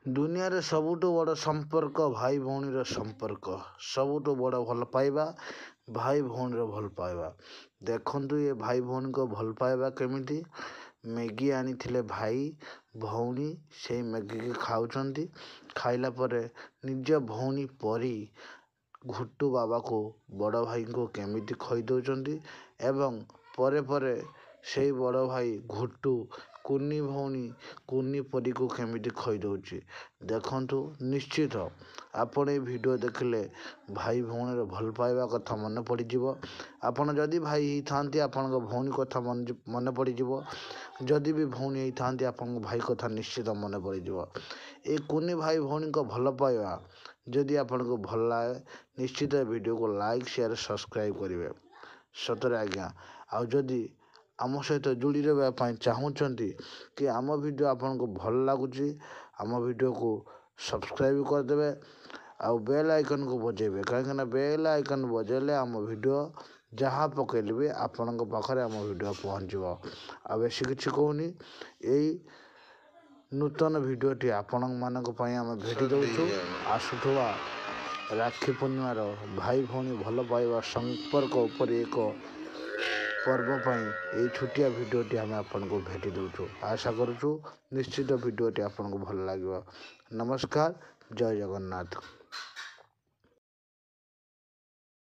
ଦୁନିଆରେ ସବୁଠୁ ବଡ଼ ସମ୍ପର୍କ ଭାଇ ଭଉଣୀର ସମ୍ପର୍କ। ସବୁଠୁ ବଡ଼ ଭଲ ପାଇବା ଭାଇ ଭଉଣୀର ଭଲ ପାଇବା। ଦେଖନ୍ତୁ ଏ ଭାଇ ଭଉଣୀଙ୍କ ଭଲ ପାଇବା କେମିତି। ମ୍ୟାଗି ଆଣିଥିଲେ ଭାଇ ଭଉଣୀ, ସେଇ ମ୍ୟାଗିକି ଖାଉଛନ୍ତି। ଖାଇଲା ପରେ ନିଜ ଭଉଣୀ ପରି ଘୁଟୁ ବାବାକୁ ବଡ଼ ଭାଇଙ୍କୁ କେମିତି ଖୋଇ ଦେଉଛନ୍ତି ଏବଂ ପରେ ପରେ ସେଇ ବଡ଼ ଭାଇ ଘୁଟୁ କୁନି ଭଉଣୀ କୁନି ପରୀକୁ କେମିତି ଖୋଇ ଦେଉଛି। ଦେଖନ୍ତୁ ନିଶ୍ଚିତ ଆପଣ ଏ ଭିଡ଼ିଓ ଦେଖିଲେ ଭାଇ ଭଉଣୀର ଭଲ ପାଇବା କଥା ମନେ ପଡ଼ିଯିବ। ଆପଣ ଯଦି ଭାଇ ହେଇଥାନ୍ତି ଆପଣଙ୍କ ଭଉଣୀ କଥା ମନେ ପଡ଼ିଯିବ। ଯଦି ବି ଭଉଣୀ ହେଇଥାନ୍ତି ଆପଣଙ୍କ ଭାଇ କଥା ନିଶ୍ଚିତ ମନେ ପଡ଼ିଯିବ। ଏ କୁନି ଭାଇ ଭଉଣୀଙ୍କ ଭଲ ପାଇବା ଯଦି ଆପଣଙ୍କୁ ଭଲ ଲାଗେ ନିଶ୍ଚିତ ଏ ଭିଡ଼ିଓକୁ ଲାଇକ୍ ସେୟାର ସବସ୍କ୍ରାଇବ୍ କରିବେ। ସତରେ ଆଜ୍ଞା। ଆଉ ଯଦି ଆମ ସହିତ ଯୋଡ଼ି ରହିବା ପାଇଁ ଚାହୁଁଛନ୍ତି କି ଆମ ଭିଡ଼ିଓ ଆପଣଙ୍କୁ ଭଲ ଲାଗୁଛି, ଆମ ଭିଡ଼ିଓକୁ ସବସ୍କ୍ରାଇବ୍ କରିଦେବେ ଆଉ ବେଲ୍ ଆଇକନ୍କୁ ବଜାଇବେ। କାହିଁକିନା ବେଲ୍ ଆଇକନ୍ ବଜାଇଲେ ଆମ ଭିଡ଼ିଓ ଯାହା ପକାଇଲେ ବି ଆପଣଙ୍କ ପାଖରେ ଆମ ଭିଡ଼ିଓ ପହଞ୍ଚିବ। ଆଉ ବେଶୀ କିଛି କହୁନି, ଏଇ ନୂତନ ଭିଡ଼ିଓଟି ଆପଣମାନଙ୍କ ପାଇଁ ଆମେ ଭେଟି ଦେଉଛୁ। ଆସୁଥିବା ରାକ୍ଷୀ ପୂର୍ଣ୍ଣିମାର ଭାଇ ଭଉଣୀ ଭଲ ପାଇବା ସମ୍ପର୍କ ଉପରେ ଏକ ପର୍ବ ପାଇଁ ଏଇ ଛୋଟିଆ ଭିଡ଼ିଓଟି ଆମେ ଆପଣଙ୍କୁ ଭେଟି ଦେଉଛୁ। ଆଶା କରୁଛୁ ନିଶ୍ଚିତ ଭିଡ଼ିଓଟି ଆପଣଙ୍କୁ ଭଲ ଲାଗିବ। ନମସ୍କାର, ଜୟ ଜଗନ୍ନାଥ।